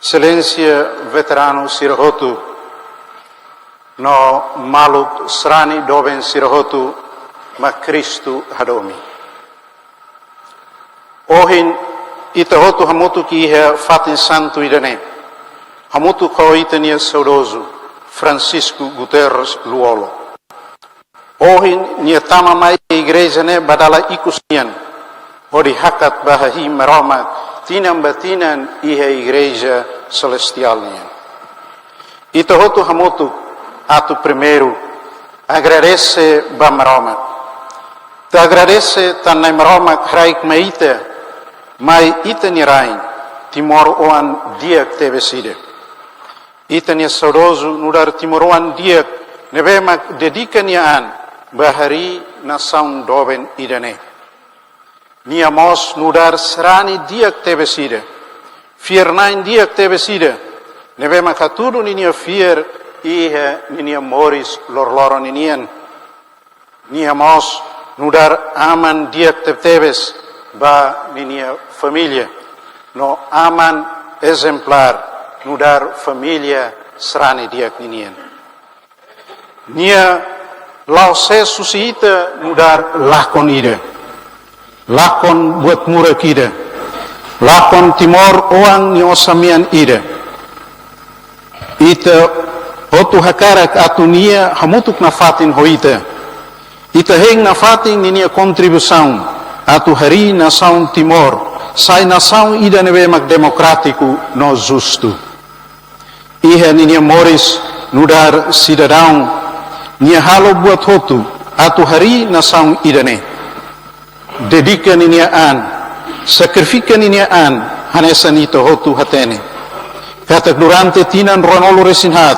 Excelência veterano Sirahotu, no maluk srani doben Sirahotu, ma Cristo hadomi. Ohin itahotu hamutu ki iha fatin santo idane, hamutu ko itania saudoso, Francisco Guterres Luolo. Ohin nia tama mai igreja ne badala ikusnian, odi hakat bahahi maroma, tinam batinan iha igreja celestial nia. Itahotu hamutu atu primeiro, agradece ba maroma. Te agradece tanai maroma kraik maita, mai ita nirain, timor oan diak teveside. Ita nia saudoso nudar timor oan diak, nevemak dedica niaan, bahari na saun doben idane. Nia mos nudar serani diak teveside, fiernain diak teveside, nevemak hatudu nia fier, iha nia moris lor-loron inian. Nia mos nudar aman diak teves ba nia família, no aman exemplar, nudar família serani diak inian. Nia lau se susita nudar lakon ida, lakon buat murak ida, lakon timor oang ni osamian ida. Ita hotu hakarak atu nia hamutuk na fatin hoita. Ita heng na fatin ni nia kontribusaun atu hari na saun timor, sai na saun ida nevemak demokratiku no justu. Iha ni nia moris nudar sidadaun, nia halo buat hotu atu hari na saun idane. Dedika ni nia an, sakrifika ni nia an, hanesan ita hotu hatene. Kata durante tinan ronolo resinhat,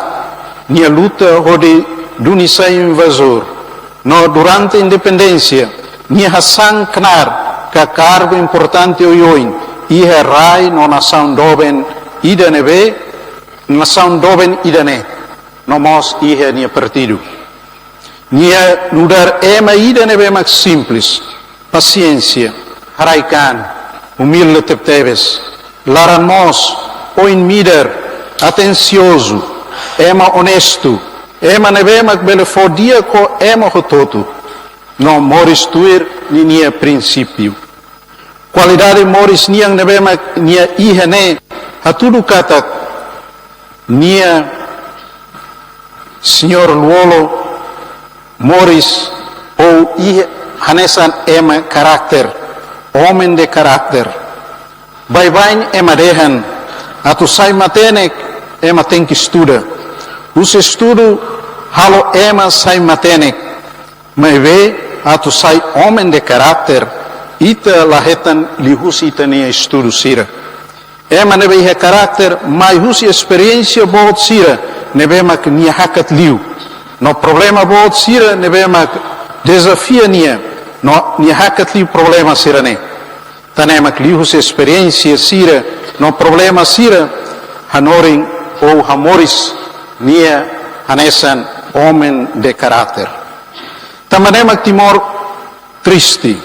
nia luta hodi dunisai invasor, no durante independencia, nia hasang knar, ka cargo importante oyoin, iha rai no nasaun doben idane be, nasaun doben idane, no mos iha nia partido. Nia nudar ema idane be mak simples, paciência, haraikan, humilde tepteves, laran mos, oin mider, atencioso, ema honesto, ema nevemak bele fodia ko ema hototu, no moris tuir ni nia princípio. Qualidade moris niang nevemak nia ihane, hatudu katak, nia Senhor Luolo, moris ou hanesan ema karakter, homem de karakter. Baibain ema dehan, atu sai matenek ema tem que estuda. Us estudo halo ema sai matenek, mas ve atu sai homem de caráter, ita lahetan lihus ita nia estudo sira. Ema nebe ihe caráter, mai husi experiência boot sira, nebe mak nia hakat liu. No problema boot sira, nebe mak desafia nia, no nia hakat liu problema sira ne. Tanemak lihus experiência sira, no problema sira, hanoring ou hamoris nia hanesan homem de caráter. Tamanemak timor triste,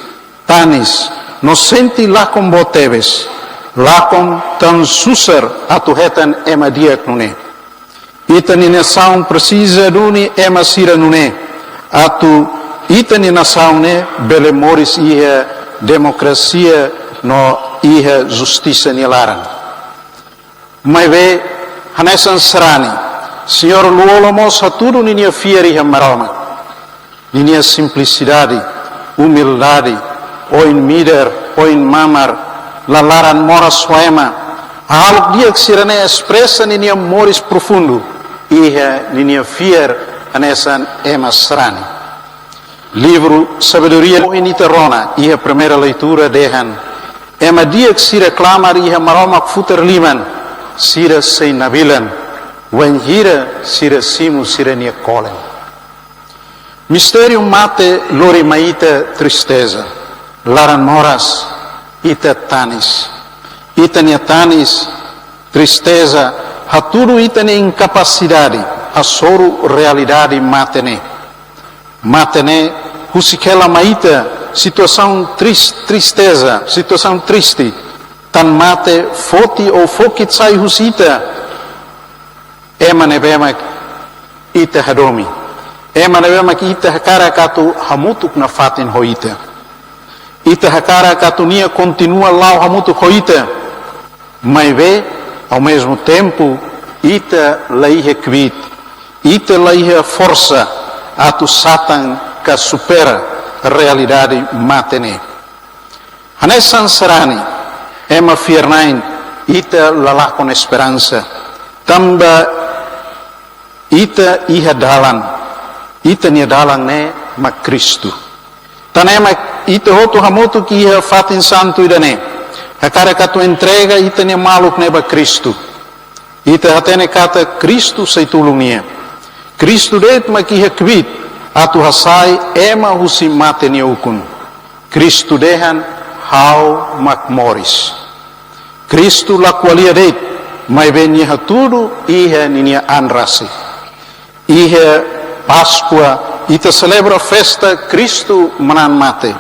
tanis, no senti lakom boteves, lakom tan susar atuhetan ema diak nune. Ita ni nasaun precisa duni ema sira nune, atu ita ni nasaun ne bele moris iha demokrasia no iha justiça ni laran. Mai ve hanesan serani, Senhor Luolo mos haturu ni nia fieri hamaroma, ni nia simplicidade, humildade, oin mider, oin mamar, lalaran mora suema, algo dia que sirane expressa ni nia moris profundo, iha ni nia fier hanesan ema serani. Livro Sabedoria Ininterrona, iha primeira leitura dehan, ema dia que se reclamar iha maroma futer liman, sira sei nabilan, wen hira sira simu sira nia kolen. Mistério mate lori maita tristeza, laran moras ita tanis. Ita nia tanis, tristeza, haturu ita nia incapacidade, a soru realidade matene. Matene, husikela maita, situação tristeza, situação triste, tan mate foti o fokit sai husita, ema nebemak ita hadomi. Ema nebemak ita hakara katu hamutuk na fatin hoita. Ita hakara katu nia continua lau hamutuk hoita. Mas vê, ao mesmo tempo, ita laihe kvit, ita laihe força, atu Satan que supera a realidade matene. Hanesan serani, ema fiernain, ita lala com esperança, tamba ita iha dalan, ita nia dalan ne ma Cristo. Tanema ita hotu hamotu ki iha fatin santo idane, hakara katu entrega ita nia maluk neba Cristo. Ita hatene kata Cristo sei tulunia. Cristo det ma ki iha kvit, atu hasai ema husi mate nia ukun. Cristo dehan hau mak moris. Cristo la qualia det, mai venia tudo iha ninia anrasi. Iha Páscoa, ita celebra festa Cristo manan mate.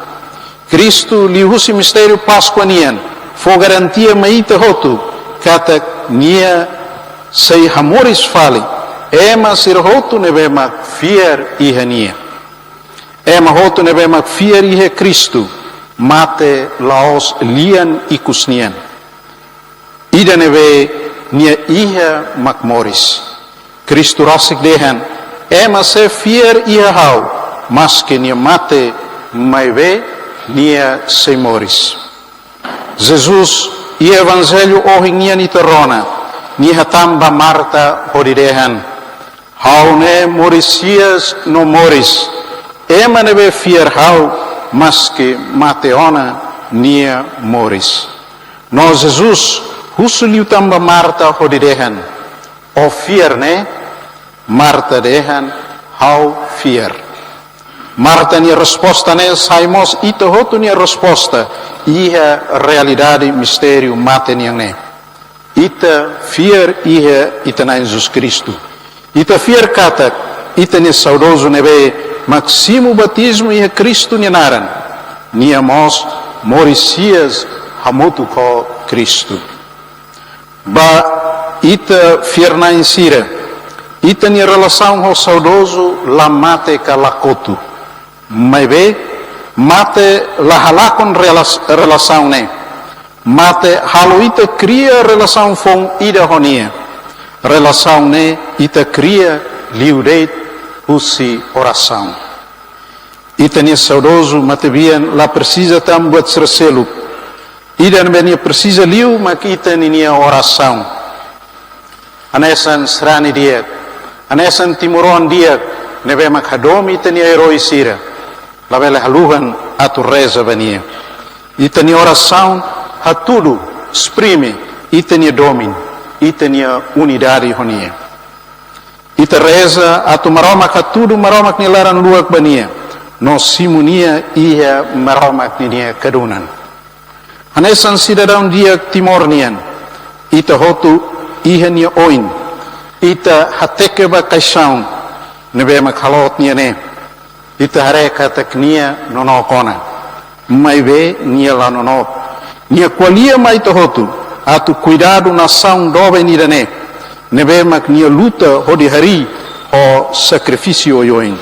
Cristo li husi mistério Páscoa nian, fo garantia ma ita hotu, kata nia sei hamoris fali, ema sir hotu nebema fier iha nia. Ema hotu nebema fier iha Cristo, mate laos lian ikus nian. Ida nebe nia iha mak moris. Cristo rasik dehan, ema se fier iha hau, mas que nia mate mai ve nia se moris. Jesus i evangelho ohi nia ni terrona, nia tamba Marta hodidehan, hau ne morisias no moris, ema nebe fier hau, mas que mateona nia moris. No Jesus husuliu tamba Marta hodidehan, o fier ne, Marta dehan, hau fier. Marta nia resposta ne, saimos ita hotu nia resposta, iha realidade mistério mate niang ne. Ita fier iha ita na Jesus Cristo. Ita fier kata, ita nia saudoso nebe, maximo batismo iha Cristo nia naran. Nia mos morisias hamutu ko Cristo. Ba ita fier na insira, ita nia relação ho saudoso la mate ka lakotu. Mai ve, mate la halakon relação ne. Mate halo ita cria relação fong ida honia. Relação ne ita cria liudeit husi oração. Ita nia saudoso mate bian la precisa tam buat serselu. Ida nia precisa liu mak ita nia oração. Anesan serani dia, anesan timuron dia, nebe mak hadomi ita nia heroi sira. Lavele haluhan atu reza vania. Ita nia oração hatudo exprime ita nia domin, ita nia unidade honia. Ita reza atu maromak hatudo maromak ni laran luak bania. No simunia ia maromak ni nia kadunan. Hanesan cidadão dia timor nian. Ita hotu iha nia oin. Ita hateke ba kaisão. Nebe mak halot nia ne. Ita hareka taknia nonokona. Mai ve nia la nonok. Nia qualia mai tohotu. Atu cuidado nação dove nirane. Nebe mak nia luta hodi hari o sacrifício yoin.